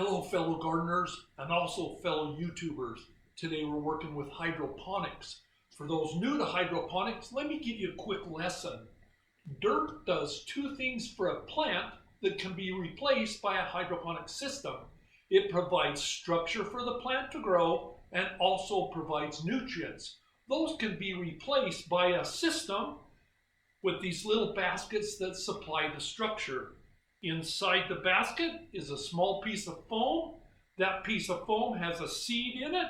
Hello fellow gardeners and also fellow YouTubers. Today we're working with hydroponics. For those new to hydroponics, let me give you a quick lesson. Dirt does two things for a plant that can be replaced by a hydroponic system. It provides structure for the plant to grow and also provides nutrients. Those can be replaced by a system with these little baskets that supply the structure. Inside the basket is a small piece of foam. That piece of foam has a seed in it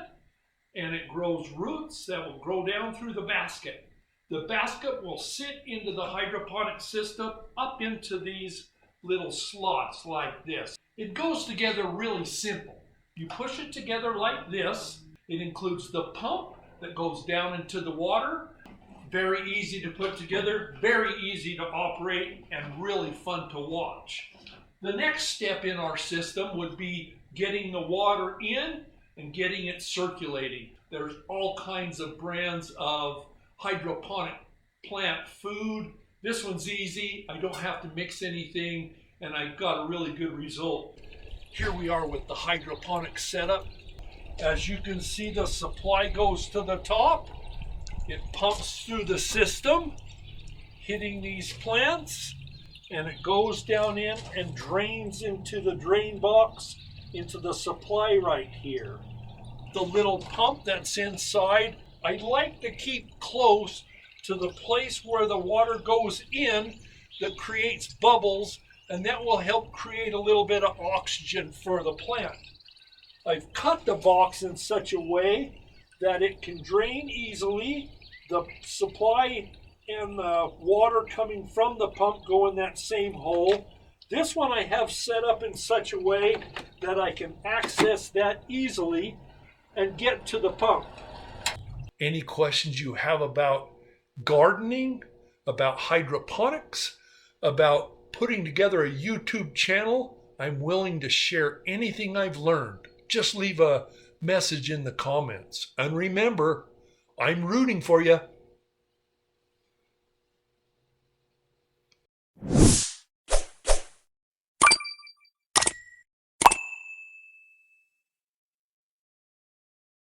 and it grows roots that will grow down through the basket. The basket will sit into the hydroponic system up into these little slots like this. It goes together really simple. You push it together like this. It includes the pump that goes down into the water. Very easy to put together, very easy to operate, and really fun to watch. The next step in our system would be getting the water in and getting it circulating. There's all kinds of brands of hydroponic plant food. This one's easy. I don't have to mix anything, and I got a really good result. Here we are with the hydroponic setup. As you can see, the supply goes to the top. It pumps through the system, hitting these plants, and it goes down in and drains into the drain box, into the supply right here. The little pump that's inside, I like to keep close to the place where the water goes in that creates bubbles, and that will help create a little bit of oxygen for the plant. I've cut the box in such a way that it can drain easily. The supply and the water coming from the pump go in that same hole. This one I have set up in such a way that I can access that easily and get to the pump. Any questions you have about gardening, about hydroponics, about putting together a YouTube channel, I'm willing to share anything I've learned. Just leave a message in the comments. And remember, I'm rooting for you.